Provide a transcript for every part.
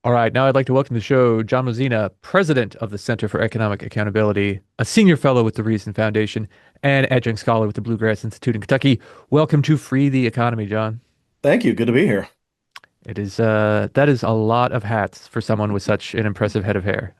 All right, now I'd like to welcome to the show John Mozena, president of the Center for Economic Accountability, a senior fellow with the Reason Foundation, and adjunct scholar with the Bluegrass Institute in Kentucky. Welcome to Free the Economy, John. Thank you. Good to be here. It is that is a lot of hats for someone with such an impressive head of hair.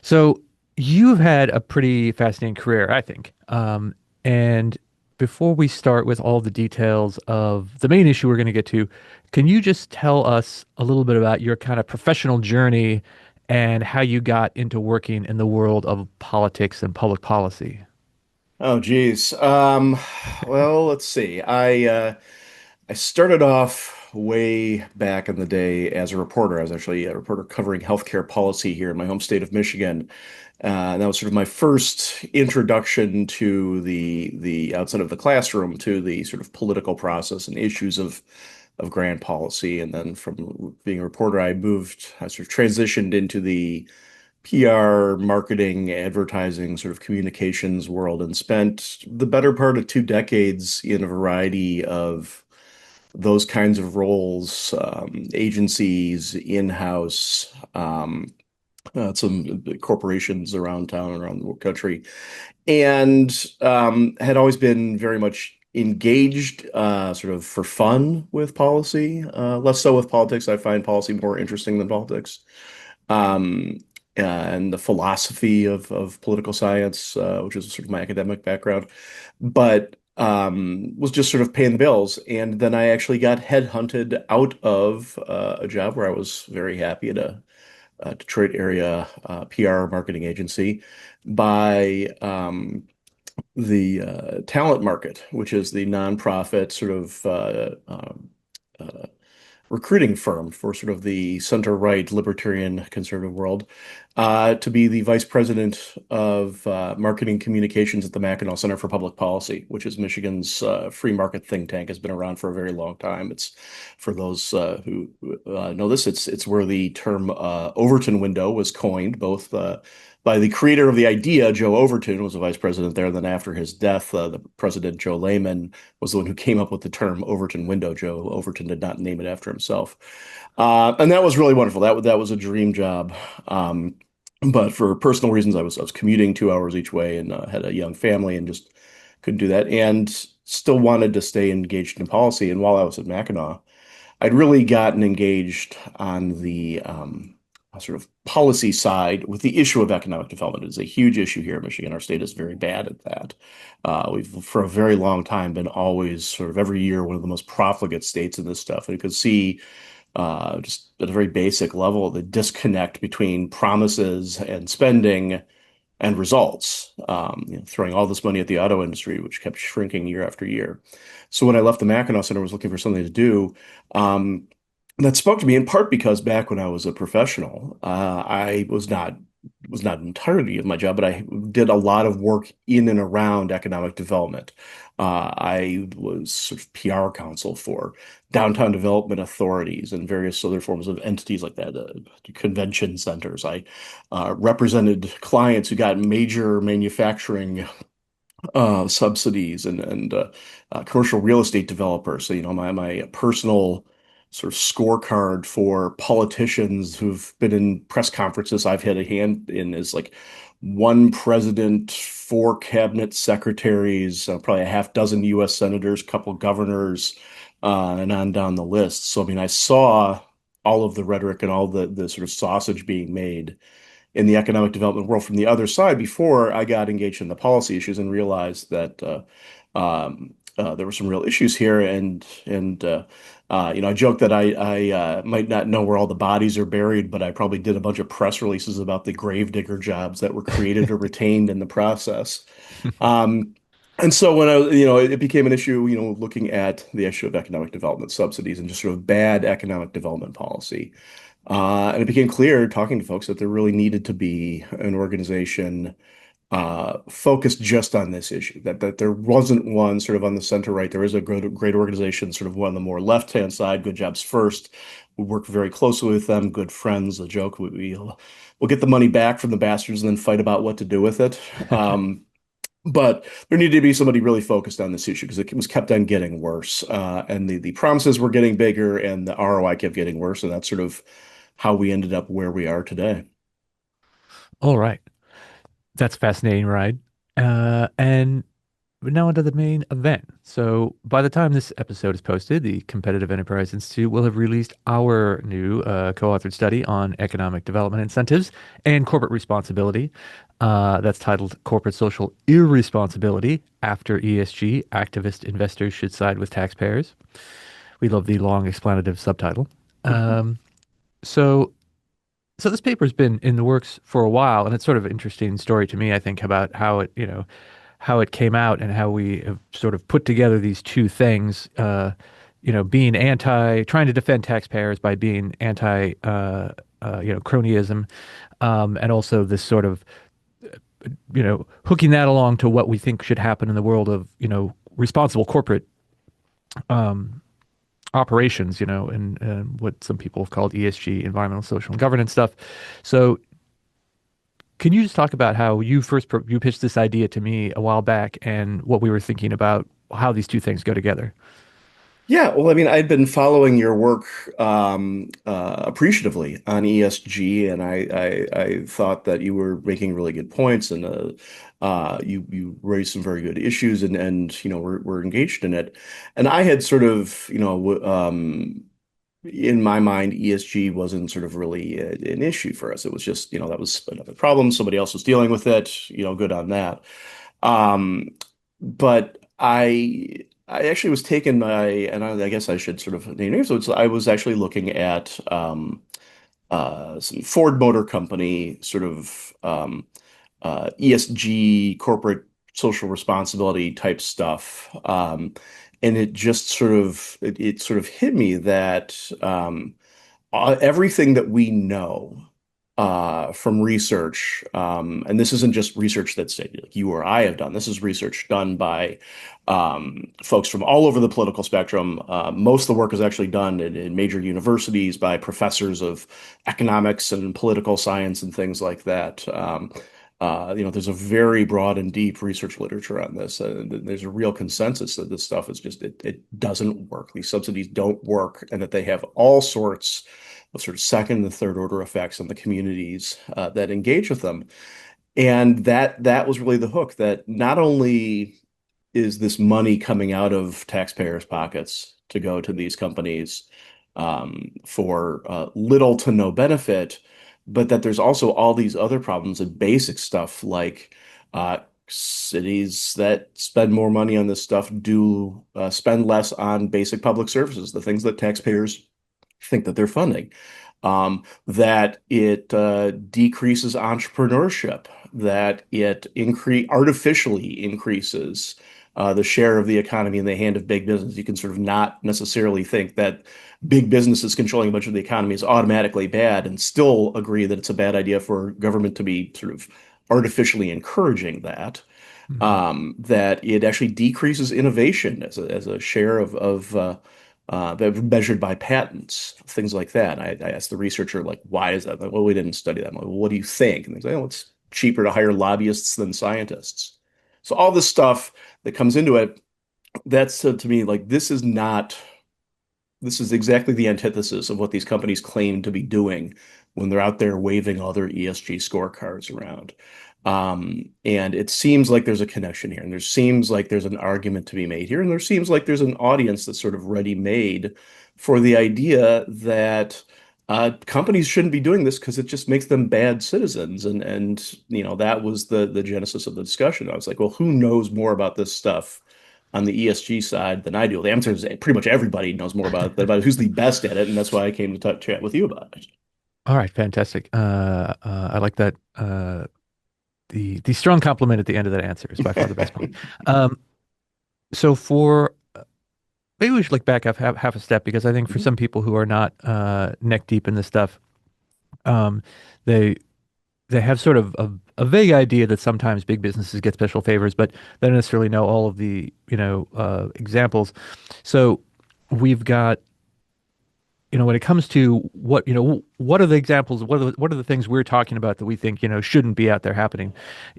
So you've had a pretty fascinating career, I think. And before we start with all the details of the main issue we're going to get to, can you just tell us a little bit about your kind of professional journey and how you got into working in the world of politics and public policy? Oh, geez. Well, let's see. I started off way back in the day as a reporter. I was actually a reporter covering healthcare policy here in my home state of Michigan. And that was sort of my first introduction to the outside of the classroom to the sort of political process and issues of grand policy. And then from being a reporter, I sort of transitioned into the PR, marketing, advertising, sort of communications world and spent the better part of 2 decades in a variety of those kinds of roles, agencies, in-house, some corporations around town and around the country, and had always been very much engaged, sort of for fun with policy, less so with politics. I find policy more interesting than politics. Um, and the philosophy of political science, which is sort of my academic background, but was just sort of paying the bills. And then I actually got headhunted out of a job where I was very happy at a Detroit area PR marketing agency by the talent market, which is the nonprofit sort of uh, recruiting firm for sort of the center-right libertarian conservative world, to be the vice president of marketing communications at the Mackinac Center for Public Policy, which is Michigan's free market think tank. Has been around for a very long time. It's for those who know this. It's where the term Overton window was coined, both by the creator of the idea, Joe Overton, was a vice president there. And then after his death, the president, Joe Layman, was the one who came up with the term Overton window. Joe Overton did not name it after himself. And that was really wonderful. That was a dream job. But for personal reasons, I was commuting 2 hours each way and had a young family and just couldn't do that. And still wanted to stay engaged in policy. And while I was at Mackinac, I'd really gotten engaged on the sort of policy side with the issue of economic development. It's a huge issue here in Michigan. Our state is very bad at that. We've, for a very long time, been always sort of every year one of the most profligate states in this stuff. And you could see just at a very basic level the disconnect between promises and spending and results, throwing all this money at the auto industry, which kept shrinking year after year. So when I left the Mackinac Center, I was looking for something to do. Um, that spoke to me in part because back when I was a professional, I was not entirety of my job, but I did a lot of work in and around economic development. I was sort of PR counsel for downtown development authorities and various other forms of entities like that, convention centers. I represented clients who got major manufacturing subsidies and commercial real estate developers. So, my personal sort of scorecard for politicians who've been in press conferences I've had a hand in is like one president, four cabinet secretaries, probably a half dozen U.S. senators, couple governors, and on down the list. So, I mean, I saw all of the rhetoric and all the sort of sausage being made in the economic development world from the other side before I got engaged in the policy issues and realized that there were some real issues here. And I joke that I might not know where all the bodies are buried, but I probably did a bunch of press releases about the gravedigger jobs that were created or retained in the process. Um, and so when it became an issue, looking at the issue of economic development subsidies and just sort of bad economic development policy. And it became clear talking to folks that there really needed to be an organization focused just on this issue, that there wasn't one sort of on the center right. There is a great organization, sort of one on the more left-hand side, Good Jobs First. We work very closely with them, good friends. The joke, we'll get the money back from the bastards and then fight about what to do with it. But there needed to be somebody really focused on this issue because it was kept on getting worse. And the promises were getting bigger and the ROI kept getting worse. And that's sort of how we ended up where we are today. All right. That's a fascinating ride. And we're now onto the main event. So by the time this episode is posted, the Competitive Enterprise Institute will have released our new co-authored study on economic development incentives and corporate responsibility. That's titled Corporate Social Irresponsibility After ESG, Activist Investors Should Side with Taxpayers. We love the long explanative subtitle. Um, so so this paper's been in the works for a while, and it's sort of an interesting story to me, I think, about how it, how it came out and how we have sort of put together these two things, being trying to defend taxpayers by being anti, cronyism, and also this sort of, hooking that along to what we think should happen in the world of, responsible corporate um, operations, and what some people have called ESG, environmental, social, and governance stuff. So can you just talk about how you pitched this idea to me a while back and what we were thinking about how these two things go together? Yeah, well, I mean, I'd been following your work appreciatively on ESG, and I thought that you were making really good points, and you raised some very good issues, and we're engaged in it. And I had sort of in my mind, ESG wasn't sort of really an issue for us. It was just that was another problem. Somebody else was dealing with it. Good on that. Um, but I actually was taken by, and I guess I should sort of name names. So I was actually looking at some Ford Motor Company sort of ESG corporate social responsibility type stuff, and it just it sort of hit me that everything that we know from research, and this isn't just research that say, like you or I have done. This is research done by folks from all over the political spectrum. Most of the work is actually done in major universities by professors of economics and political science and things like that. There's a very broad and deep research literature on this. There's a real consensus that this stuff is just it doesn't work. These subsidies don't work, and that they have all sorts of sort of second and third order effects on the communities that engage with them. And that was really the hook. That not only is this money coming out of taxpayers' pockets to go to these companies for little to no benefit, but that there's also all these other problems and basic stuff like cities that spend more money on this stuff do spend less on basic public services, the things that taxpayers think that they're funding. That it decreases entrepreneurship, that it artificially increases the share of the economy in the hand of big business. You can sort of not necessarily think that big businesses controlling a bunch of the economy is automatically bad and still agree that it's a bad idea for government to be sort of artificially encouraging that. Mhm. That it actually decreases innovation as a share of measured by patents, things like that. I asked the researcher, like, why is that? Like, well, we didn't study that. I'm like, well, what do you think? And they say, oh, it's cheaper to hire lobbyists than scientists. So all this stuff that comes into it, that's to me like this is exactly the antithesis of what these companies claim to be doing when they're out there waving other ESG scorecards around. And it seems like there's a connection here, and there seems like there's an argument to be made here, and there seems like there's an audience that's sort of ready-made for the idea that companies shouldn't be doing this because it just makes them bad citizens. And that was the genesis of the discussion. I was like, well, who knows more about this stuff on the ESG side than I do? The answer is pretty much everybody knows more about who's the best at it, and that's why I came to chat with you about it. All right, fantastic. I like that. The strong compliment at the end of that answer is by far the best part. Um, so for maybe we should look back half a step because I think for Mhm. some people who are not neck deep in this stuff, um, they they have sort of a vague idea that sometimes big businesses get special favors, but they don't necessarily know all of the examples. So we've got when it comes to what are the examples, what are the things we're talking about that we think shouldn't be out there happening.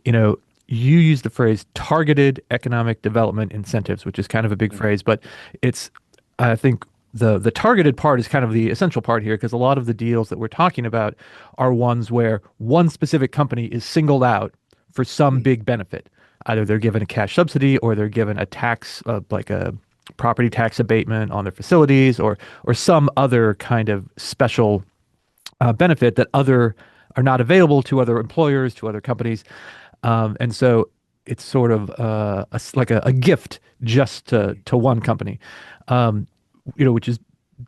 You know, you use the phrase targeted economic development incentives, which is kind of a big phrase, but it's, I think the targeted part is kind of the essential part here because a lot of the deals that we're talking about are ones where one specific company is singled out for some Mhm. big benefit. Either they're given a cash subsidy or they're given a tax, like a property tax abatement on their facilities or some other kind of special benefit that other are not available to other employers, to other companies. And so it's sort of like a gift just to one company, um, which is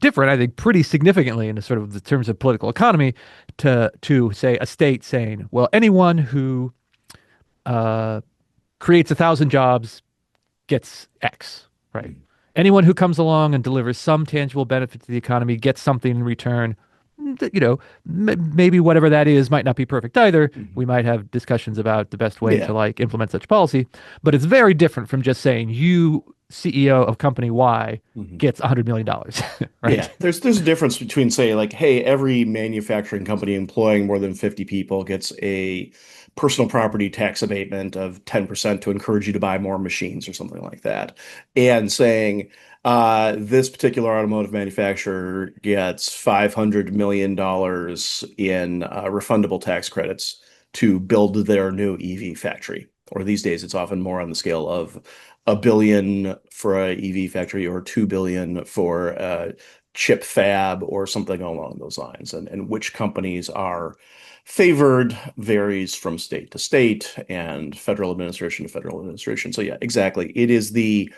different, I think, pretty significantly in the sort of the terms of political economy to say a state saying, well, anyone who uh, creates 1,000 jobs gets X, right? Mhm. Anyone who comes along and delivers some tangible benefit to the economy gets something in return. Maybe whatever that is might not be perfect either. Mhm. We might have discussions about the best way to Yeah. like implement such policy, but it's very different from just saying you, CEO of company Y, Mhm. gets $100 million, Yeah, right? there's a difference between say like, hey, every manufacturing company employing more than 50 people gets a personal property tax abatement of 10% to encourage you to buy more machines or something like that. And saying this particular automotive manufacturer gets $500 million in refundable tax credits to build their new EV factory. Or these days, it's often more on the scale of a billion for a EV factory or 2 billion for chip fab or something along those lines. And which companies are favored varies from state to state and federal administration to federal administration. So yeah, exactly. It is the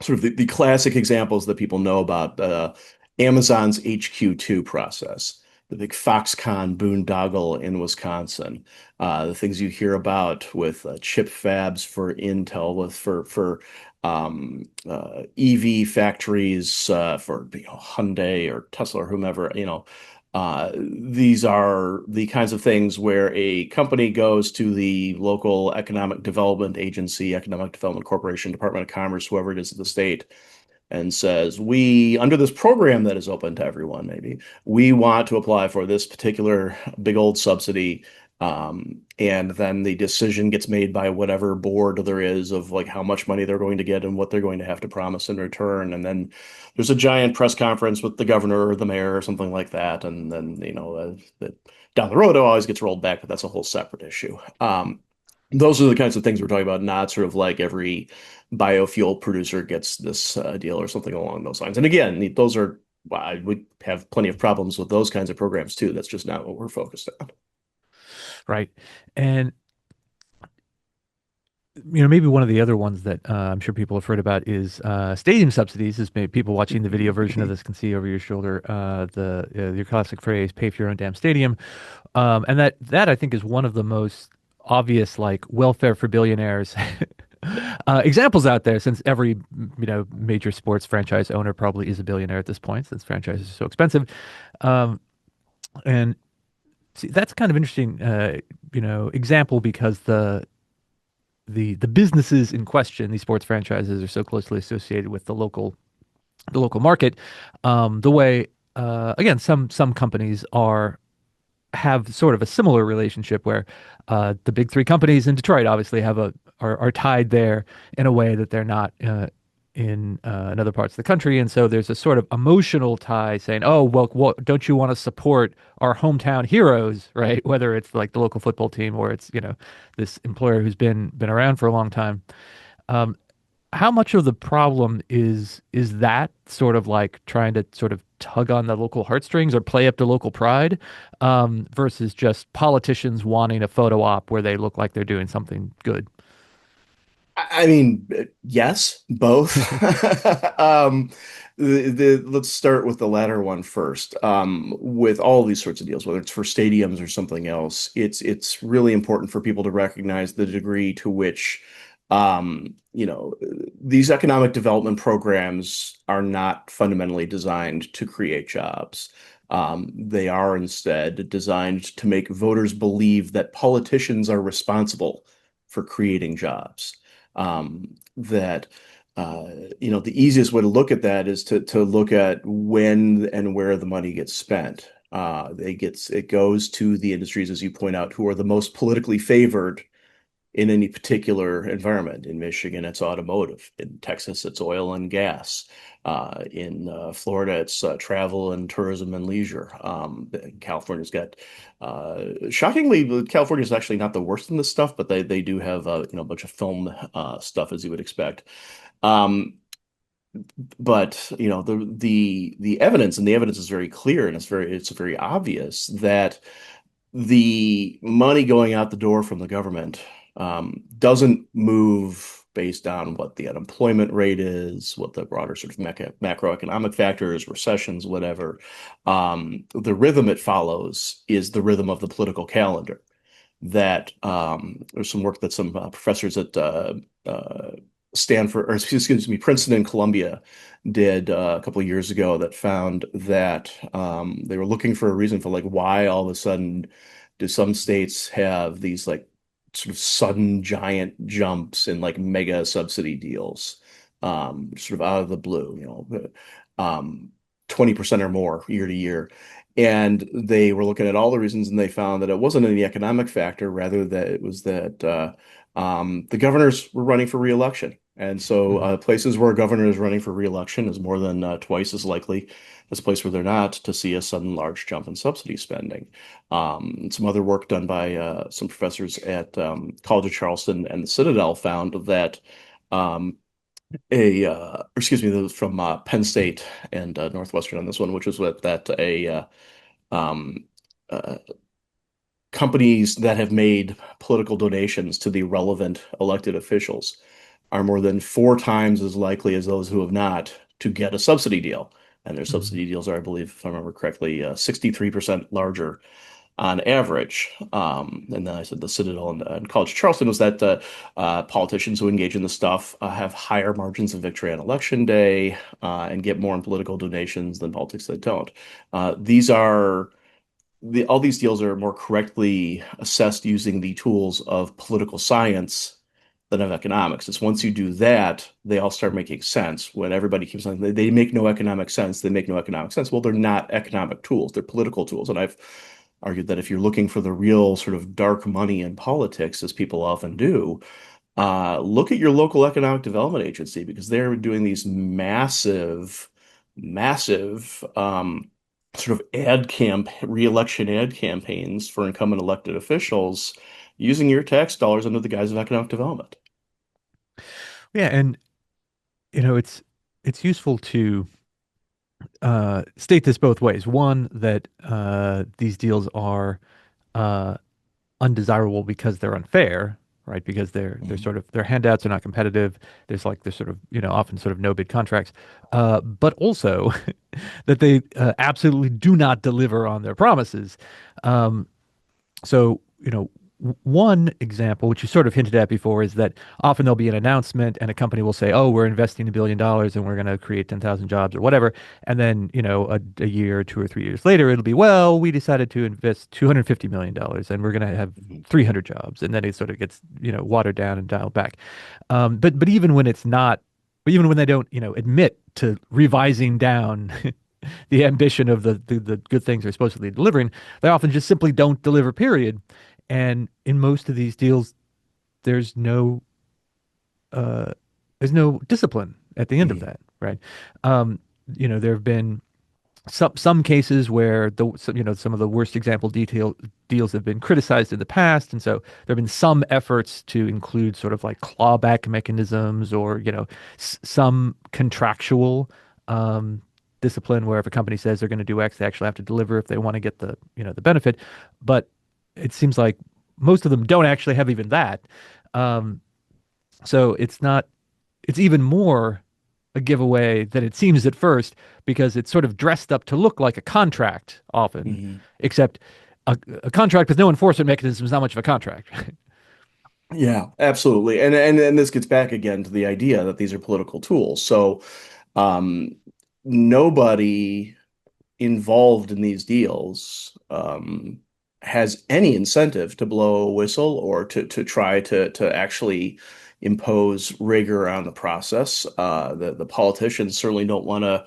sort of the classic examples that people know about Amazon's HQ2 process, the big Foxconn boondoggle in Wisconsin, the things you hear about with chip fabs for Intel, with for EV factories for Hyundai or Tesla or whomever, these are the kinds of things where a company goes to the local economic development agency, economic development corporation, Department of Commerce, whoever it is at the state, and says, we, under this program that is open to everyone, maybe, we want to apply for this particular big old subsidy. And then the decision gets made by whatever board there is of like how much money they're going to get and what they're going to have to promise in return. And then there's a giant press conference with the governor or the mayor or something like that. And then, down the road, it always gets rolled back, but that's a whole separate issue. Those are the kinds of things we're talking about, not sort of like every biofuel producer gets this deal or something along those lines. And again, those are, well, I would have plenty of problems with those kinds of programs too. That's just not what we're focused on. Right. And maybe one of the other ones that I'm sure people have heard about is stadium subsidies. As maybe people watching the video version of this can see over your shoulder, the your classic phrase "pay for your own damn stadium," and that I think is one of the most obvious like welfare for billionaires examples out there. Since every major sports franchise owner probably is a billionaire at this point, since franchises are so expensive, um, and see, that's kind of interesting, example because the businesses in question, these sports franchises, are so closely associated with the local market. The way again, some companies are have sort of a similar relationship where the big three companies in Detroit obviously are tied there in a way that they're not in other parts of the country, and so there's a sort of emotional tie saying, "Oh, well, what, don't you want to support our hometown heroes, right? Whether it's like the local football team or it's this employer who's been around for a long time." Um, how much of the problem is that sort of like trying to sort of tug on the local heartstrings or play up to local pride, versus just politicians wanting a photo op where they look like they're doing something good? I mean, yes, both. Let's start with the latter one first. With all these sorts of deals, whether it's for stadiums or something else, it's really important for people to recognize the degree to which, these economic development programs are not fundamentally designed to create jobs. They are instead designed to make voters believe that politicians are responsible for creating jobs. That the easiest way to look at that is to look at when and where the money gets spent. It goes to the industries, as you point out, who are the most politically favored in any particular environment. In Michigan, it's automotive. In Texas, it's oil and gas. In Florida, it's travel and tourism and leisure. California's got, shockingly, California is actually not the worst in this stuff, but they do have a bunch of film stuff as you would expect. Um, but the evidence, and the evidence is very clear, and it's very obvious that the money going out the door from the government doesn't move based on what the unemployment rate is, what the broader sort of macroeconomic factors, recessions, whatever. The rhythm it follows is the rhythm of the political calendar. That there's some work that some professors at Stanford, or excuse me, Princeton and Columbia did a couple of years ago that found that they were looking for a reason for like why all of a sudden do some states have these like sort of sudden giant jumps in like mega subsidy deals, sort of out of the blue, 20% or more year to year. And they were looking at all the reasons, and they found that it wasn't any economic factor, rather that it was that the governors were running for re-election. And so Mhm. places where a governor is running for re-election is more than twice as likely as a place where they're not to see a sudden large jump in subsidy spending. And some other work done by some professors at College of Charleston and the Citadel found that um, or excuse me, that was from Penn State and Northwestern on this one, which was what that um, uh, companies that have made political donations to the relevant elected officials are more than four times as likely as those who have not to get a subsidy deal. And their Mhm. subsidy deals are, I believe, if I remember correctly, 63% larger on average. And then I said the Citadel and College Charleston was that politicians who engage in this stuff have higher margins of victory on election day and get more in political donations than politics that don't. These are all these deals are more correctly assessed using the tools of political science than of economics. It's once you do that, they all start making sense. When everybody keeps saying they make no economic sense, they make no economic sense. Well, they're not economic tools, they're political tools. And I've argued that if you're looking for the real sort of dark money in politics, as people often do, look at your local economic development agency because they're doing these massive sort of re-election ad campaigns for incumbent elected officials using your tax dollars under the guise of economic development. Yeah, and it's useful to state this both ways. One, that these deals are uh, undesirable because they're unfair, right? Because they're Mhm. sort of their handouts are not competitive. There's sort of often sort of no bid contracts, but also that they absolutely do not deliver on their promises. Um, so, one example, which you sort of hinted at before, is that often there'll be an announcement and a company will say, oh, we're investing $1 billion and we're going to create 10,000 jobs or whatever. And then, a year, 2 or 3 years later, it'll be, well, we decided to invest $250 million and we're going to have Mhm. 300 jobs. And then it sort of gets, watered down and dialed back. But even when it's not, but even when they don't, admit to revising down the ambition of the good things they're supposedly delivering, they often just simply don't deliver, period. And in most of these deals, there's no uh, there's no discipline at the end of Mhm. that, right? Um, there have been some cases where some of the worst example detail deals have been criticized in the past, and so there have been some efforts to include sort of like clawback mechanisms or some contractual discipline where if a company says they're going to do X, they actually have to deliver if they want to get the benefit. But it seems like most of them don't actually have even that. Um, so it's even more a giveaway than it seems at first because it's sort of dressed up to look like a contract often, Mhm. except a contract with no enforcement mechanism is not much of a contract. Yeah, absolutely. And this gets back again to the idea that these are political tools. So um, nobody involved in these deals has any incentive to blow a whistle or to try to actually impose rigor on the process. The politicians certainly don't want to,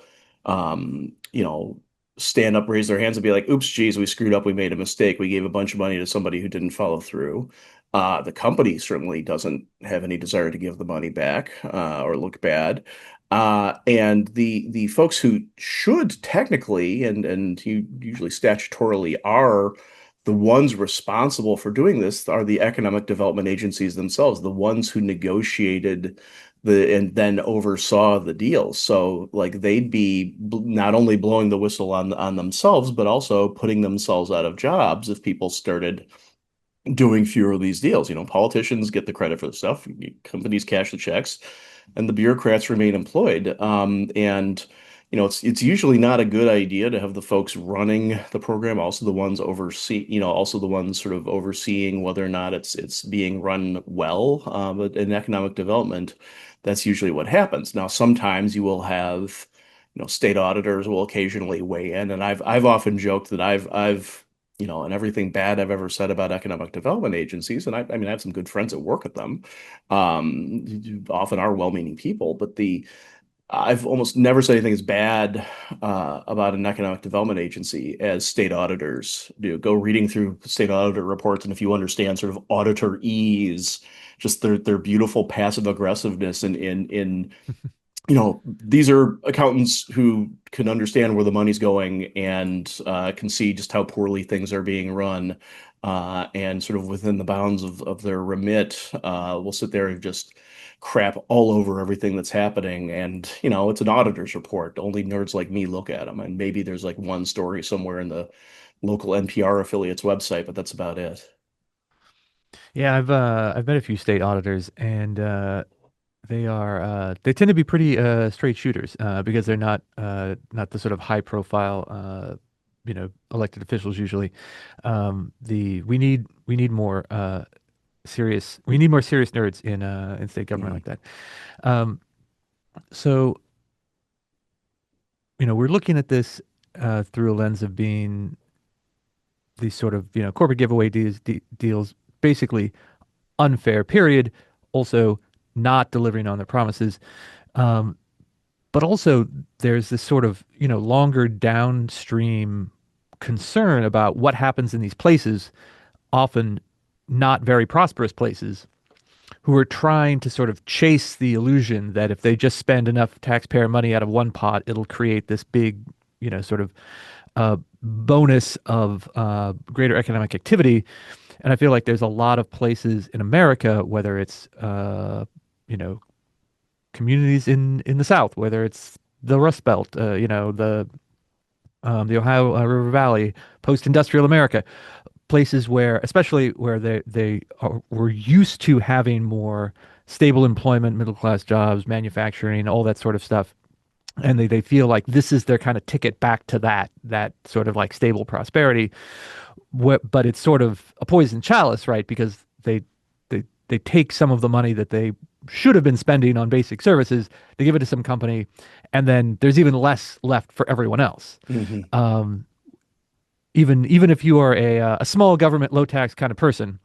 stand up, raise their hands, and be like, "Oops, geez, we screwed up. We made a mistake. We gave a bunch of money to somebody who didn't follow through." The company certainly doesn't have any desire to give the money back or look bad. And the folks who should technically and you usually statutorily are the ones responsible for doing this are the economic development agencies themselves, the ones who negotiated and then oversaw the deals. So like they'd be not only blowing the whistle on themselves, but also putting themselves out of jobs if people started doing fewer of these deals. Politicians get the credit for the stuff, companies cash the checks, and the bureaucrats remain employed. It's usually not a good idea to have the folks running the program also the ones also the ones sort of overseeing whether or not it's being run well. But in economic development, that's usually what happens. Now, sometimes you will have, state auditors will occasionally weigh in, and I've often joked that I've and everything bad I've ever said about economic development agencies, and I mean, I have some good friends that work at them, often are well-meaning people, but I've almost never said anything as bad about an economic development agency as state auditors do. Go reading through state auditor reports, and if you understand sort of auditor ease, just their beautiful passive aggressiveness in these are accountants who can understand where the money's going and can see just how poorly things are being run. And sort of within the bounds of their remit, will sit there and just crap all over everything that's happening. And, it's an auditor's report. Only nerds like me look at them. And maybe there's like one story somewhere in the local NPR affiliate's website, but that's about it. Yeah, I've met a few state auditors, and they tend to be pretty straight shooters because they're not the sort of high profile elected officials usually. The we need more serious nerds in state government Mhm. like that. Um, so we're looking at this through a lens of being these sort of corporate giveaway deals, basically unfair. Period. Also, not delivering on their promises. Um, but also, there's this sort of longer downstream concern about what happens in these places, often not very prosperous places, who are trying to sort of chase the illusion that if they just spend enough taxpayer money out of one pot, it'll create this big, sort of bonus of greater economic activity. And I feel like there's a lot of places in America, whether it's you know communities in the South, whether it's the Rust Belt, the Ohio River Valley, post-industrial America, places where, especially where were used to having more stable employment, middle class jobs, manufacturing, all that sort of stuff. And they feel like this is their kind of ticket back to that sort of like stable prosperity. But it's sort of a poison chalice, right? Because they take some of the money that they should have been spending on basic services, they give it to some company, and then there's even less left for everyone else. Mhm. Um, even if you are a small government, low tax kind of person,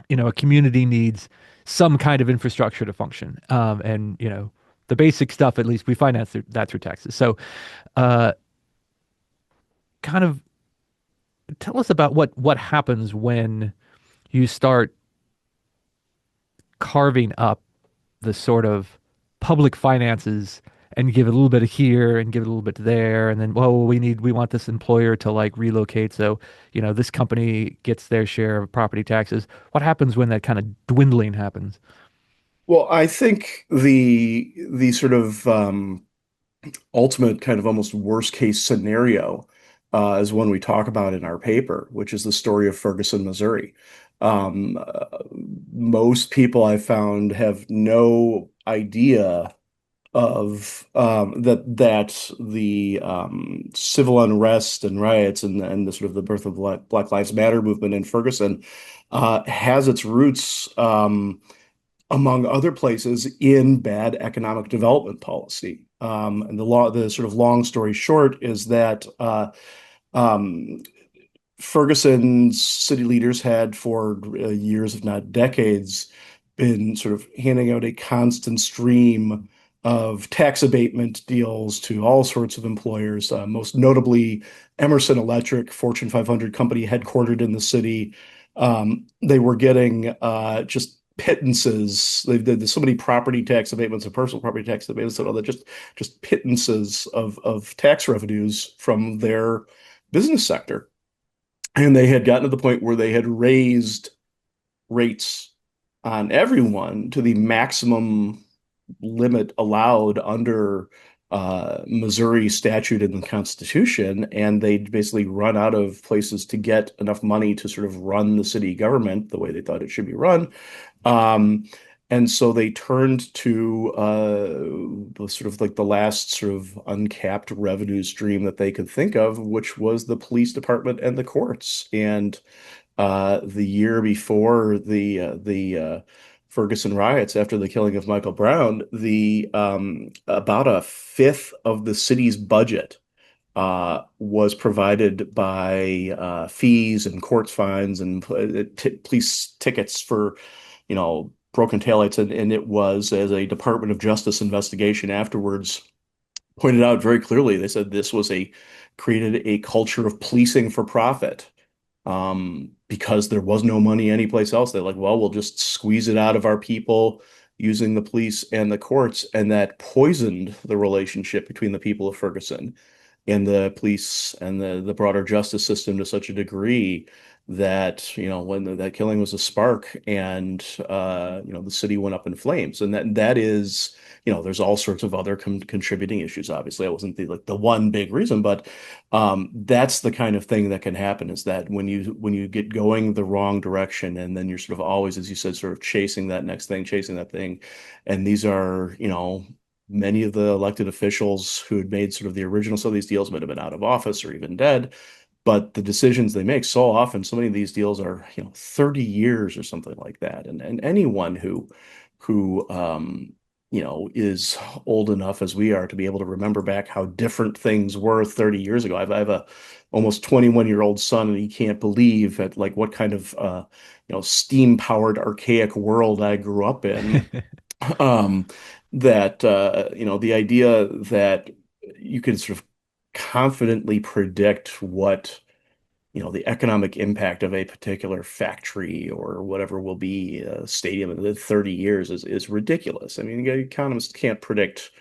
a community needs some kind of infrastructure to function. And the basic stuff, at least we finance that through taxes. So, uh, kind of tell us about what happens when you start carving up the sort of public finances and give it a little bit of here and give it a little bit there, and then we want this employer to like relocate, so this company gets their share of property taxes. What happens when that kind of dwindling happens? Well, I think the sort of ultimate kind of almost worst case scenario is one we talk about in our paper, which is the story of Ferguson, Missouri. Um, uh, Most people I've found have no idea of that the civil unrest and riots and the sort of the birth of Black Lives Matter movement in Ferguson has its roots, among other places, in bad economic development policy. And the sort of long story short is that um, Ferguson's city leaders had for years, if not decades, been sort of handing out a constant stream of tax abatement deals to all sorts of employers, most notably Emerson Electric, Fortune 500 company headquartered in the city. They were getting just pittances. They did so many property tax abatements and personal property tax abatements and all that, just pittances of tax revenues from their business sector. And they had gotten to the point where they had raised rates on everyone to the maximum limit allowed under Missouri statute and the Constitution, and they basically run out of places to get enough money to sort of run the city government the way they thought it should be run. Um, and so they turned to the sort of like the last sort of uncapped revenue stream that they could think of, which was the police department and the courts. And the year before the Ferguson riots, after the killing of Michael Brown, the about a fifth of the city's budget was provided by fees and court fines and police tickets for, broken taillights, and it was as a Department of Justice investigation afterwards pointed out very clearly. They said this was a created a culture of policing for profit because there was no money anyplace else. They're like, well, we'll just squeeze it out of our people using the police and the courts, and that poisoned the relationship between the people of Ferguson and the police and the broader justice system to such a degree that when that killing was a spark, and the city went up in flames. And that is, there's all sorts of other contributing issues. Obviously, it wasn't the one big reason, but that's the kind of thing that can happen, is that when you get going the wrong direction, and then you're sort of always, as you said, sort of chasing that next thing, chasing that thing. And these are, many of the elected officials who had made sort of the original, some of these deals might have been out of office or even dead, but the decisions they make, so often, so many of these deals are, 30 years or something like that. And anyone who is old enough as we are to be able to remember back how different things were 30 years ago. I have a almost 21-year-old son, and he can't believe at like what kind of steam powered archaic world I grew up in. Um, that the idea that you can sort of confidently predict what the economic impact of a particular factory or whatever will be a stadium in the 30 years is ridiculous. I mean, economists can't predict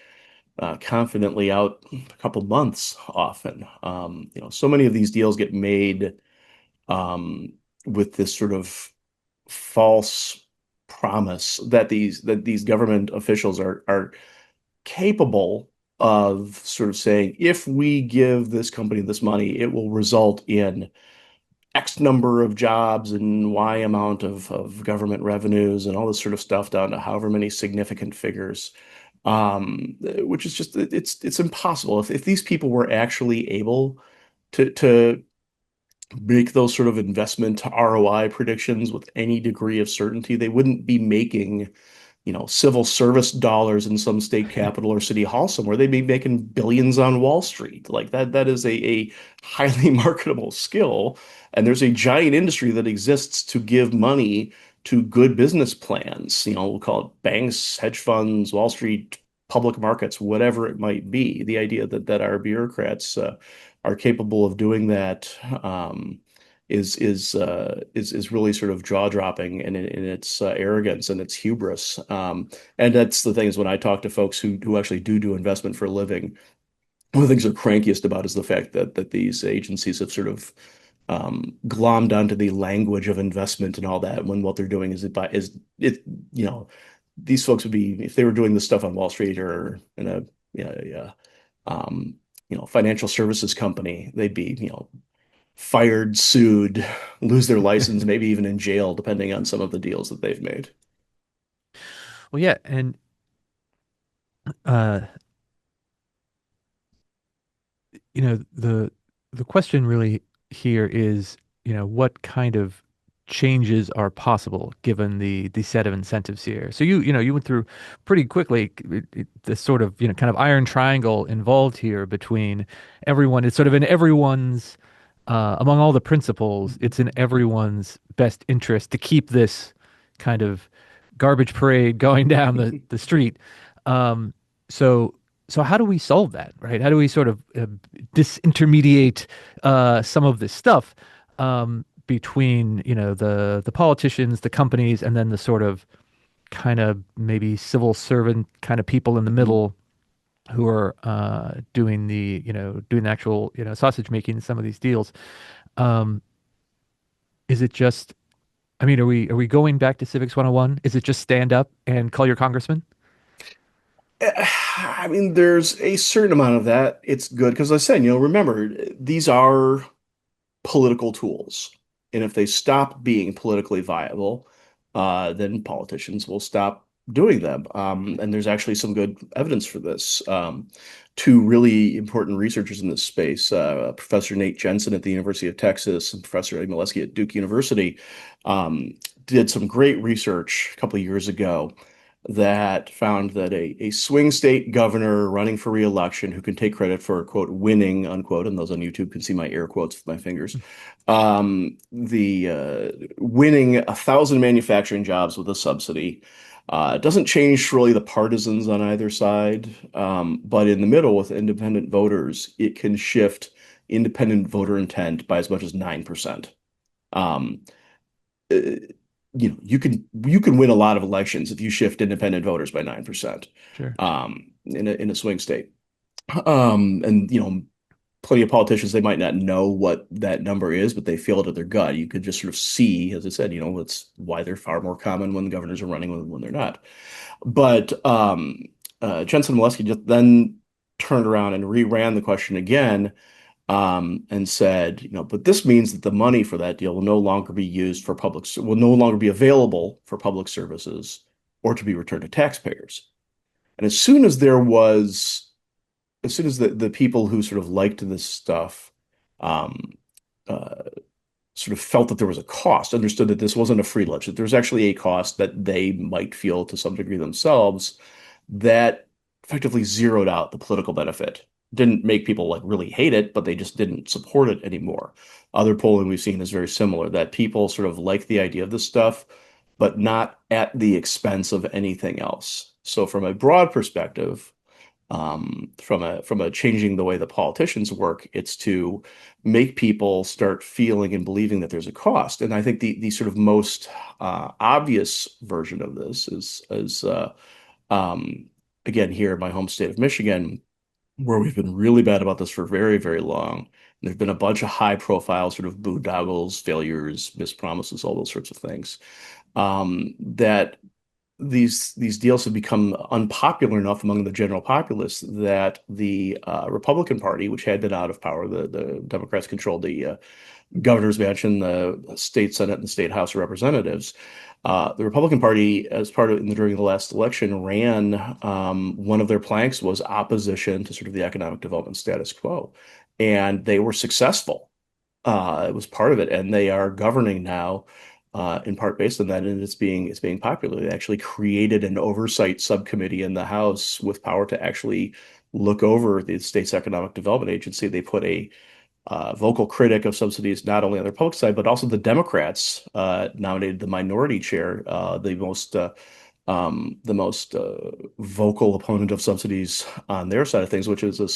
confidently out a couple months often. So many of these deals get made um, with this sort of false promise that these government officials are capable of sort of saying, if we give this company this money, it will result in X number of jobs and Y amount of government revenues and all this sort of stuff down to however many significant figures. Which is just it's impossible. If these people were actually able to make those sort of investment ROI predictions with any degree of certainty, they wouldn't be making civil service dollars in some state capital or city hall somewhere. They'd be making billions on Wall Street. Like that is a highly marketable skill. And there's a giant industry that exists to give money to good business plans. We'll call it banks, hedge funds, Wall Street, public markets, whatever it might be. The idea that our bureaucrats are capable of doing that is really sort of jaw-dropping in its arrogance and its hubris. And that's the thing, is when I talk to folks who actually do investment for a living, one of the things they're crankiest about is the fact that these agencies have sort of glommed onto the language of investment and all that, when what they're doing you know these folks would be, if they were doing this stuff on Wall Street or in a financial services company, they'd be fired, sued, lose their license, maybe even in jail, depending on some of the deals that they've made. Well, yeah, and uh, the question really here is, what kind of changes are possible given the set of incentives here. So you went through pretty quickly the sort of, kind of iron triangle involved here between everyone. It's sort of in everyone's among all the principles, it's in everyone's best interest to keep this kind of garbage parade going down the street. Um, So, so how do we solve that, right? How do we sort of disintermediate some of this stuff between, the politicians, the companies, and then the sort of kind of maybe civil servant kind of people in the middle who are doing the actual, sausage making in some of these deals. Um, is it just, I mean, are we going back to Civics 101? Is it just stand up and call your congressman? I mean, there's a certain amount of that. It's good because I said, remember, these are political tools. And if they stop being politically viable, then politicians will stop doing them. And there's actually some good evidence for this. Two really important researchers in this space, Professor Nate Jensen at the University of Texas and Professor Ed Molesky at Duke University, um, did some great research a couple of years ago that found that a swing state governor running for re-election who can take credit for, quote, winning, unquote, and those on YouTube can see my air quotes with my fingers, the winning 1,000 manufacturing jobs with a subsidy. Doesn't change really the partisans on either side, but in the middle with independent voters, it can shift independent voter intent by as much as 9%. Um, uh, you can win a lot of elections if you shift independent voters by 9%, Sure. in a swing state. And plenty of politicians, they might not know what that number is, but they feel it at their gut. You could just sort of see, as I said, it's why they're far more common when the governors are running when they're not. But Jensen Molesky just then turned around and reran the question again, and said, but this means that the money for that deal will no longer be used for will no longer be available for public services or to be returned to taxpayers. And as soon as the people who sort of liked this stuff, um, uh, sort of felt that there was a cost, understood that this wasn't a free lunch, that there was actually a cost that they might feel to some degree themselves, that effectively zeroed out the political benefit. Didn't make people like really hate it, but they just didn't support it anymore. Other polling we've seen is very similar, that people sort of like the idea of this stuff, but not at the expense of anything else. So from a broad perspective, from a changing the way that politicians work, it's to make people start feeling and believing that there's a cost. And I think the sort of most obvious version of this is um, again here in my home state of Michigan, where we've been really bad about this for very, very long. There've been a bunch of high profile sort of boondoggles, failures, mispromises, all those sorts of things. That these deals have become unpopular enough among the general populace that the Republican Party, which had been out of power, the Democrats controlled the governor's mansion, the state Senate, and the state House of Representatives. The Republican Party, as part of during the last election, ran one of their planks was opposition to sort of the economic development status quo, and they were successful. It was part of it, and they are governing now, in part based on that, and it's being popular. They actually created an oversight subcommittee in the House with power to actually look over the state's economic development agency. They put a vocal critic of subsidies, not only on the Republican side, but also the Democrats nominated the minority chair, the most vocal opponent of subsidies on their side of things, which is a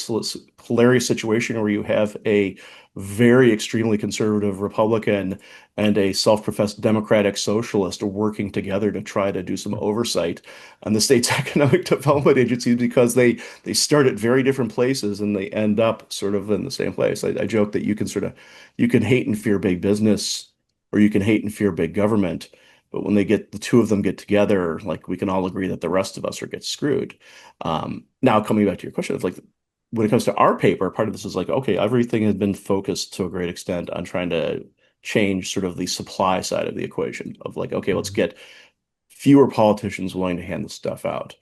hilarious situation where you have a very extremely conservative Republican and a self-professed Democratic socialist working together to try to do some oversight on the state's economic development agencies because they start at very different places and they end up sort of in the same place. I joke that you can hate and fear big business or you can hate and fear big government. But when the two of them get together, like we can all agree that the rest of us are get screwed. Now coming back to your question, it's like when it comes to our paper, part of this is like, okay, everything has been focused to a great extent on trying to change sort of the supply side of the equation of like, okay, let's Mhm. get fewer politicians willing to hand this stuff out.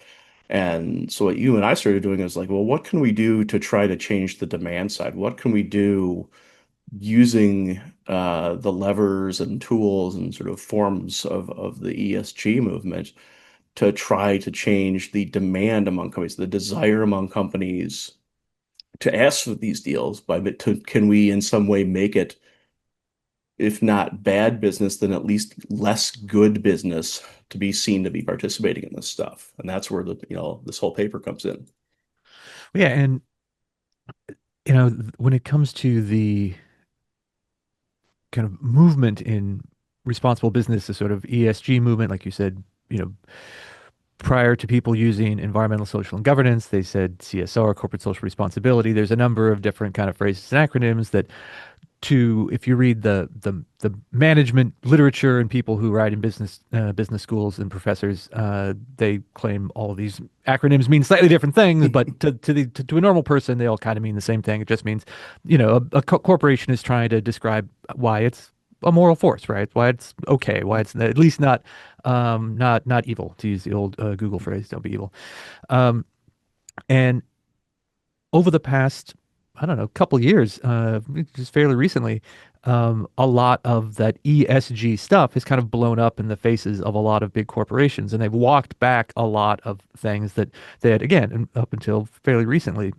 And so what you and I started doing is like, well, what can we do to try to change the demand side? What can we do using the levers and tools and sort of forms of the ESG movement to try to change the demand among companies, the desire among companies to ask for these deals can we in some way make it, if not bad business, then at least less good business to be seen to be participating in this stuff. And that's where this whole paper comes in. Yeah, and when it comes to the kind of movement in responsible business, the sort of ESG movement, like you said, you know, prior to people using environmental, social, and governance, they said CSR, corporate social responsibility. There's a number of different kind of phrases and acronyms that if you read the management literature and people who write in business schools and professors, they claim all of these acronyms mean slightly different things, but to a normal person, they all kind of mean the same thing. It just means, a corporation is trying to describe why it's a moral force, right? Why it's okay, why it's at least not evil, to use the old Google phrase, don't be evil. Um, and over the past, I don't know, couple years, just fairly recently, a lot of that ESG stuff has kind of blown up in the faces of a lot of big corporations, and they've walked back a lot of things that they had, again, up until fairly recently,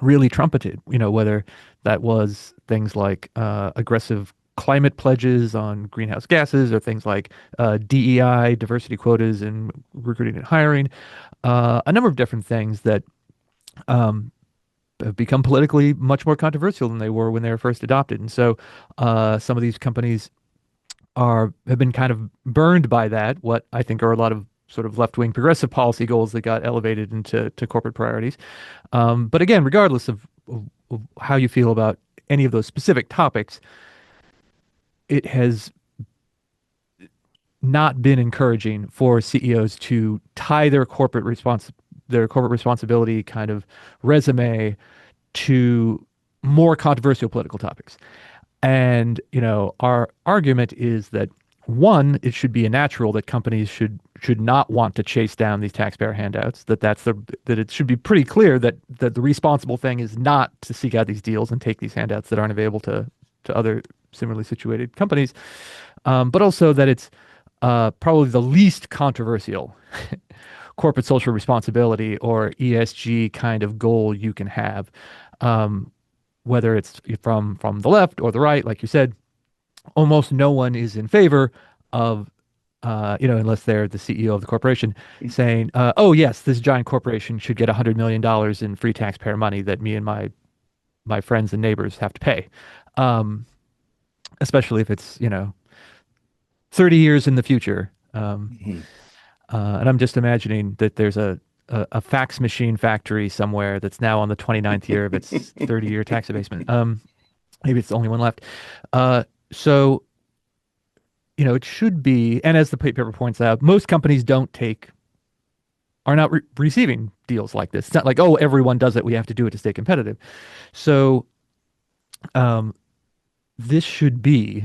really trumpeted. Whether that was things like aggressive climate pledges on greenhouse gases, or things like DEI, diversity quotas in recruiting and hiring, a number of different things that um, have become politically much more controversial than they were when they were first adopted. And so some of these companies have been kind of burned by that, what I think are a lot of sort of left-wing progressive policy goals that got elevated into corporate priorities. But again, regardless of how you feel about any of those specific topics, it has not been encouraging for CEOs to tie their corporate responsibility kind of resume to more controversial political topics. And, our argument is that one, it should be a natural that companies should not want to chase down these taxpayer handouts, that it should be pretty clear that the responsible thing is not to seek out these deals and take these handouts that aren't available to other similarly situated companies. But also that it's probably the least controversial corporate social responsibility or ESG kind of goal you can have. Um, Whether it's from the left or the right, like you said, almost no one is in favor of, unless they're the CEO of the corporation, saying, "Oh yes, this giant corporation should get $100 million in free taxpayer money that me and my friends and neighbors have to pay," um, especially if it's 30 years in the future. Mhm. And I'm just imagining that there's a fax machine factory somewhere that's now on the 29th year of its 30-year tax abasement. Maybe it's the only one left. So, it should be, and as the paper points out, most companies are not receiving deals like this. It's not like, oh, everyone does it. We have to do it to stay competitive. So, um, this should be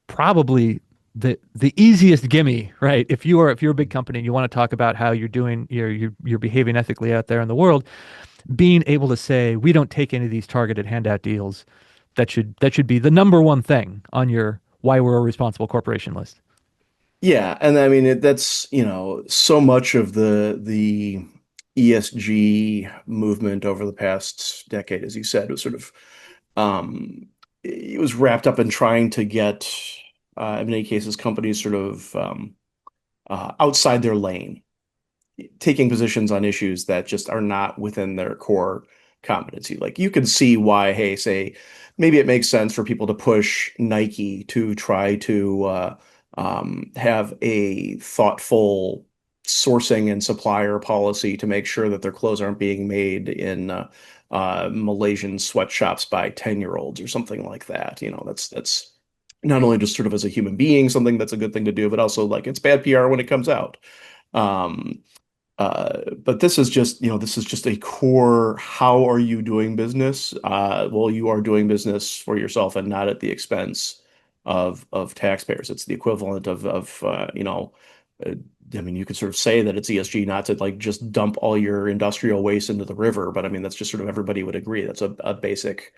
probably the easiest gimme, right? If you're a big company and you want to talk about how you're behaving ethically out there in the world, being able to say we don't take any of these targeted handout deals, that should be the number one thing on your why we're a responsible corporation list. Yeah, and I mean that's, so much of the ESG movement over the past decade, as you said, was sort of it was wrapped up in trying to get in many cases companies sort of outside their lane, taking positions on issues that just are not within their core competency. Like you can see why, hey, say maybe it makes sense for people to push Nike to try to have a thoughtful sourcing and supplier policy to make sure that their clothes aren't being made in Malaysian sweatshops by 10-year-olds or something like that. That's not only just sort of as a human being, something that's a good thing to do, but also like it's bad PR when it comes out. Um, but this is just a core, how are you doing business? Well, you are doing business for yourself and not at the expense of taxpayers. It's the equivalent uh, I mean, you could sort of say that it's ESG not to like just dump all your industrial waste into the river, but I mean, that's just sort of everybody would agree. That's a basic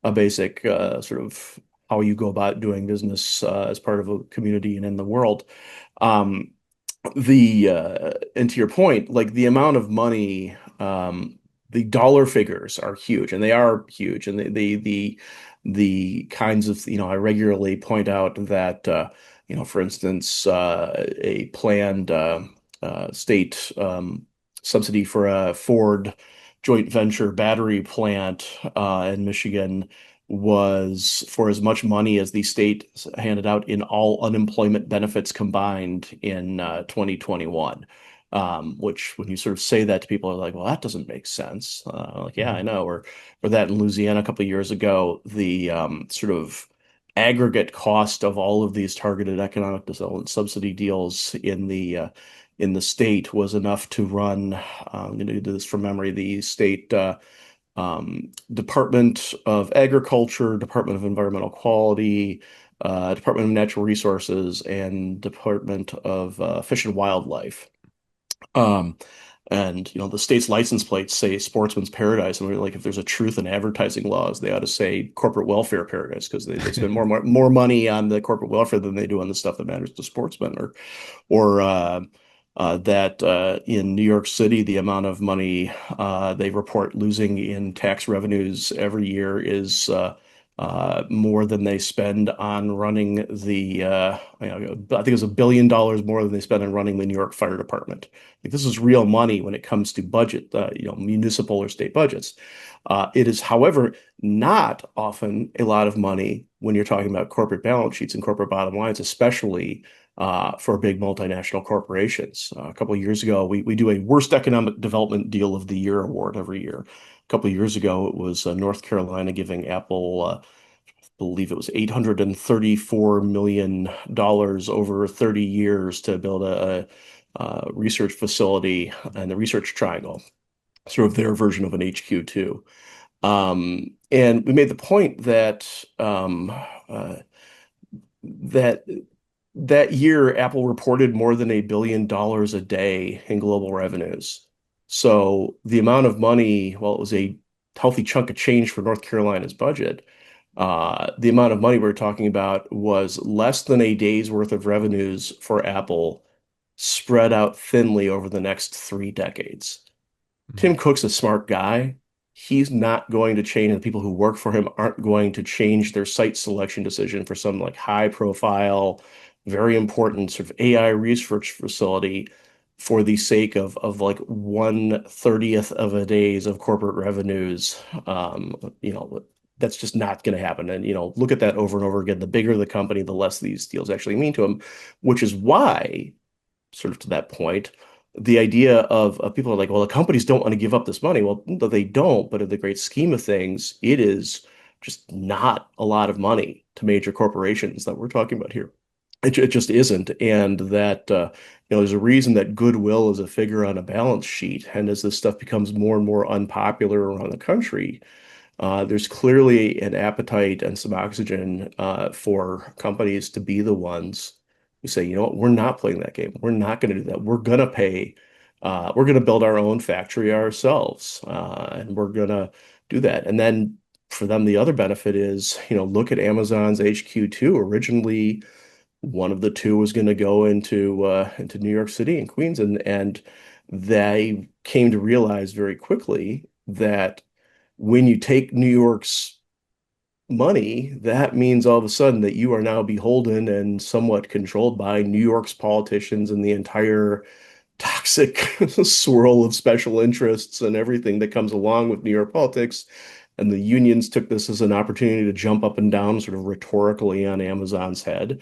sort of how you go about doing business as part of a community and in the world. Um, the and to your point, like the amount of money, the dollar figures are huge, and they are huge, and the kinds of, I regularly point out that for instance, a planned state subsidy for a Ford joint venture battery plant in Michigan was for as much money as the state handed out in all unemployment benefits combined in 2021. Which, when you sort of say that to people, are like, well, that doesn't make sense. Like, yeah, I Mhm. know. Or that in Louisiana a couple of years ago, the sort of aggregate cost of all of these targeted economic development subsidy deals in the state was enough to run, I'm going to do this from memory, the state Department of Agriculture, Department of Environmental Quality, Department of Natural Resources, and Department of Fish and Wildlife. Um, and the state's license plates say Sportsman's Paradise, and we're like, if there's a truth in advertising laws, they ought to say corporate welfare paradise because they spend more money on the corporate welfare than they do on the stuff that matters to sportsmen. Or that in New York City, the amount of money they report losing in tax revenues every year is more than they spend on running I think it was $1 billion more than they spend on running the New York Fire Department. Like, this is real money when it comes to budget, municipal or state budgets. It is, however, not often a lot of money when you're talking about corporate balance sheets and corporate bottom lines, especially for big multinational corporations. A couple of years ago, we do a worst economic development deal of the year award every year. A couple of years ago, it was North Carolina giving Apple, I believe it was $834 million over 30 years to build a research facility in the Research Triangle, sort of their version of an HQ2. And we made the point uh, that that year, Apple reported more than $1 billion a day in global revenues. So the amount of money, well, it was a healthy chunk of change for North Carolina's budget. The amount of money we're talking about was less than a day's worth of revenues for Apple spread out thinly over the next 3 decades. Mhm. Tim Cook's a smart guy. He's not going to change, and the people who work for him aren't going to change their site selection decision for some like high profile, very important sort of AI research facility for the sake of like 1/30th of a day's of corporate revenues. That's just not going to happen. And look at that over and over again. The bigger the company, the less these deals actually mean to them, which is why, sort of to that point, the idea of people are like, well, the companies don't want to give up this money. Well, no, they don't, but in the great scheme of things, it is just not a lot of money to major corporations that we're talking about here. It just isn't. And that, there's a reason that goodwill is a figure on a balance sheet. And as this stuff becomes more and more unpopular around the country, there's clearly an appetite and some oxygen for companies to be the ones who say, you know what, we're not playing that game. We're not going to do that. We're going to build our own factory ourselves, and we're going to do that. And then for them, the other benefit is, look at Amazon's HQ2. Originally, one of the two was going to go into New York City and Queens, and they came to realize very quickly that when you take New York's money, that means all of a sudden that you are now beholden and somewhat controlled by New York's politicians and the entire toxic swirl of special interests and everything that comes along with New York politics. And the unions took this as an opportunity to jump up and down sort of rhetorically on Amazon's head.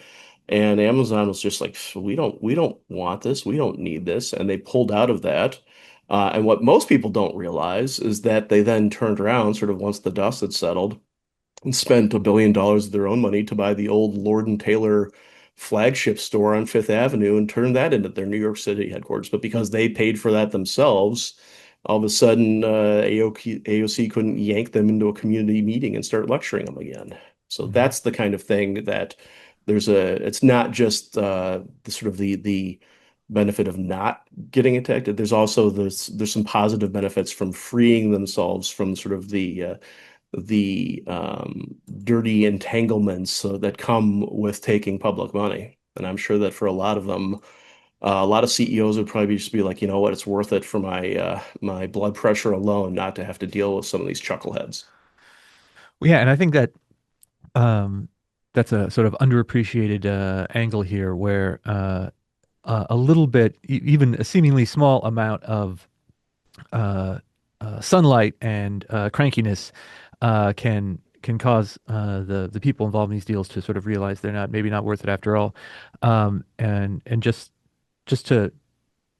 And Amazon was just like, we don't want this. We don't need this. And they pulled out of that. And what most people don't realize is that they then turned around, sort of once the dust had settled, and spent $1 billion of their own money to buy the old Lord and Taylor flagship store on Fifth Avenue and turn that into their New York City headquarters. But because they paid for that themselves, all of a sudden AOC couldn't yank them into a community meeting and start lecturing them again. So Mhm. that's the kind of thing that it's not just the sort of the benefit of not getting attacked. There's some positive benefits from freeing themselves from sort of the dirty entanglements that come with taking public money. And I'm sure that for a lot of them, a lot of CEOs would probably just be like, you know what, it's worth it for my blood pressure alone not to have to deal with some of these chuckleheads. Well, yeah, and I think that um, that's a sort of underappreciated angle here, where a little bit, even a seemingly small amount of uh, sunlight and crankiness can cause the people involved in these deals to sort of realize they're not maybe not worth it after all. And just to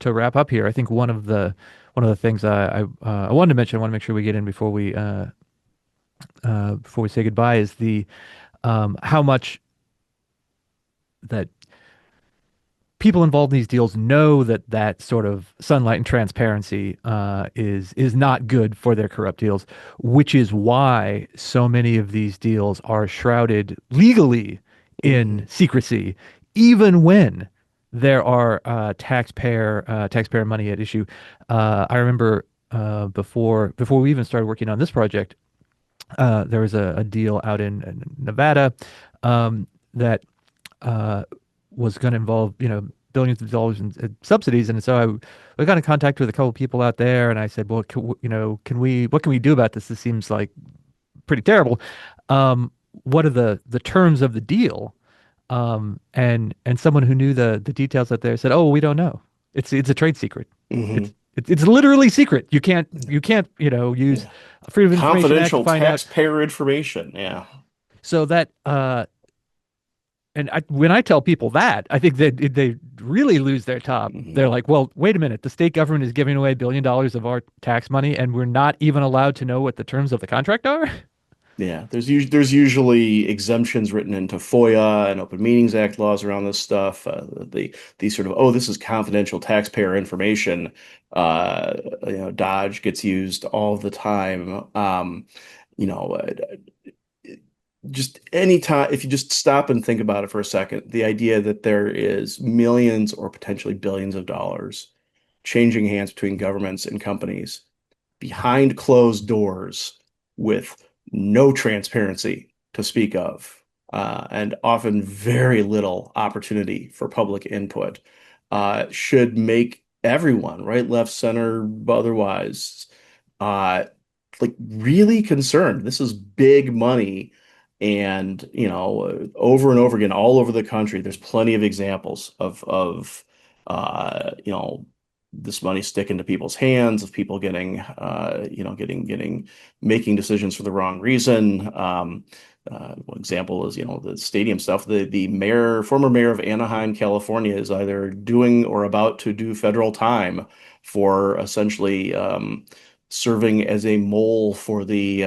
wrap up here, I think one of the things I wanted to mention, I want to make sure we get in before we say goodbye, is the how much that people involved in these deals know that that sort of sunlight and transparency is not good for their corrupt deals, which is why so many of these deals are shrouded legally in Hmm. secrecy, even when there are taxpayer money at issue. I remember before we even started working on this project, there was a deal out in Nevada that uh, was going to involve, billions of dollars in subsidies. And so we got in contact with a couple of people out there, and I said, well, what can we do about this? This seems like pretty terrible. What are the terms of the deal? And someone who knew the details out there said, oh, we don't know. It's a trade secret. Hmm. It's literally secret. You can't use Yeah. Freedom of Information Act to Confidential find out. taxpayer information. Yeah. So that when I tell people that, I think that they really lose their top. They're Hmm. like, "Well, wait a minute. The state government is giving away $1 billion of our tax money, and we're not even allowed to know what the terms of the contract are." Yeah, there's usually exemptions written into FOIA and Open Meetings Act laws around this stuff. The sort of, oh, this is confidential taxpayer information. Dodge gets used all the time. You know, just any time, if you just stop and think about it for a second, the idea that there is millions or potentially billions of dollars changing hands between governments and companies behind closed doors with no transparency to speak of, and often very little opportunity for public input, should make everyone, right, left, center, otherwise, uh, like really concerned. This is big money. And, over and over again, all over the country, there's plenty of examples of this money sticking to people's hands, of people getting, making decisions for the wrong reason. One example is, the stadium stuff. The former mayor of Anaheim, California, is either doing or about to do federal time for essentially serving as a mole for the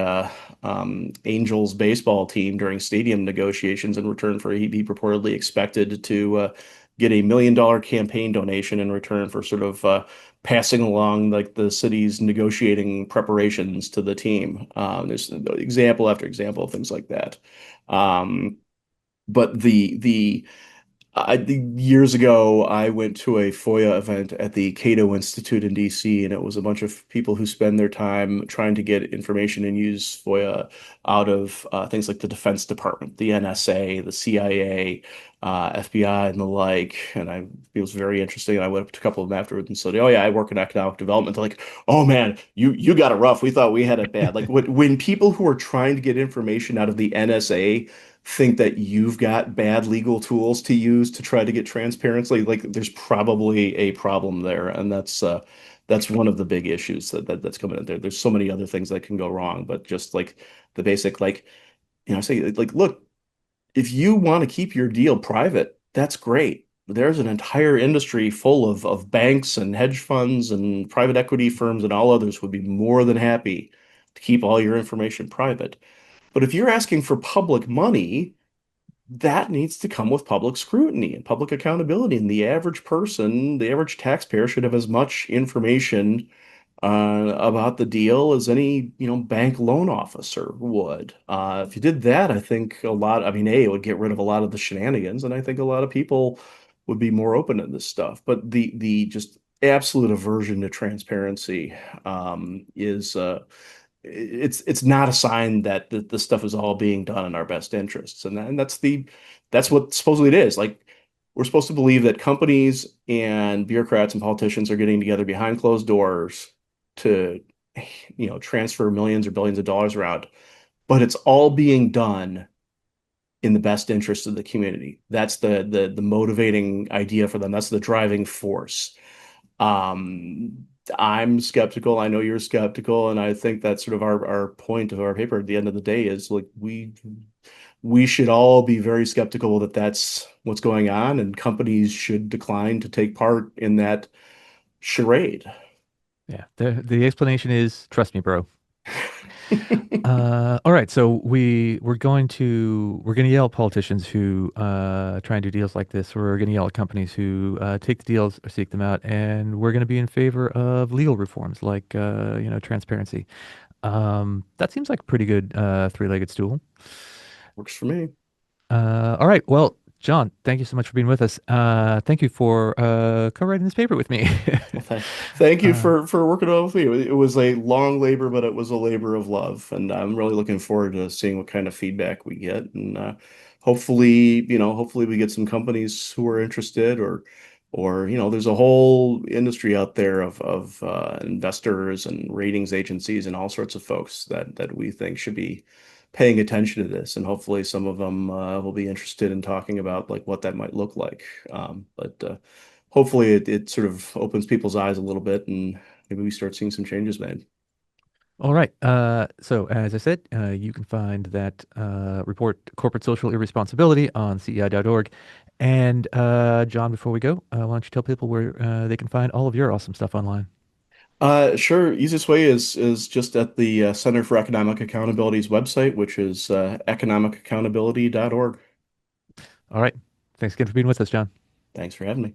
Angels baseball team during stadium negotiations in return for he purportedly expected to get $1 million campaign donation in return for sort of passing along like the city's negotiating preparations to the team. There's example after example of things like that. Um, but years ago, I went to a FOIA event at the Cato Institute in DC, and it was a bunch of people who spend their time trying to get information and use FOIA out of things like the Defense Department, the NSA, the CIA, FBI, and the like. And it was very interesting. And I went up to a couple of them afterwards and said, "Oh yeah, I work in economic development." They're like, "Oh man, you got it rough. We thought we had it bad." Like when people who are trying to get information out of the NSA think that you've got bad legal tools to use to try to get transparency, like there's probably a problem there, and that's one of the big issues that's coming in there. There's so many other things that can go wrong, but just like the basic, like say like, look, if you want to keep your deal private, that's great. There's an entire industry full of banks and hedge funds and private equity firms and all others would be more than happy to keep all your information private. But if you're asking for public money, that needs to come with public scrutiny and public accountability. And the average person, the average taxpayer should have as much information about the deal as any, bank loan officer would. If you did that, I think I mean, A, it would get rid of a lot of the shenanigans, and I think a lot of people would be more open to this stuff. But the just absolute aversion to transparency is it's not a sign that the stuff is all being done in our best interests, and that's what supposedly it is. Like we're supposed to believe that companies and bureaucrats and politicians are getting together behind closed doors to, transfer millions or billions of dollars around, but it's all being done in the best interest of the community. That's the motivating idea for them. That's the driving force. I'm skeptical. I know you're skeptical, and I think that's sort of our point of our paper at the end of the day is like we should all be very skeptical that that's what's going on, and companies should decline to take part in that charade. Yeah, the explanation is trust me, bro. All right, so we're going to yell at politicians who try and do deals like this. We're going to yell at companies who take the deals or seek them out, and we're going to be in favor of legal reforms like transparency. That seems like a pretty good three-legged stool. Works for me. All right, well, John, thank you so much for being with us. Thank you for co-writing this paper with me. Well, thank you uh, for working on it with me. It was a long labor, but it was a labor of love, and I'm really looking forward to seeing what kind of feedback we get, and hopefully, hopefully we get some companies who are interested, or there's a whole industry out there of investors and ratings agencies and all sorts of folks that we think should be paying attention to this, and hopefully some of them will be interested in talking about like what that might look like. But hopefully it sort of opens people's eyes a little bit and maybe we start seeing some changes made. all right. So as I said, you can find that report, Corporate Social Irresponsibility, on CEI.org. And John, before we go, why don't you tell people where they can find all of your awesome stuff online? Sure. Easiest way is just at the Center for Economic Accountability's website, which is economicaccountability.org. All right. Thanks again for being with us, John. Thanks for having me.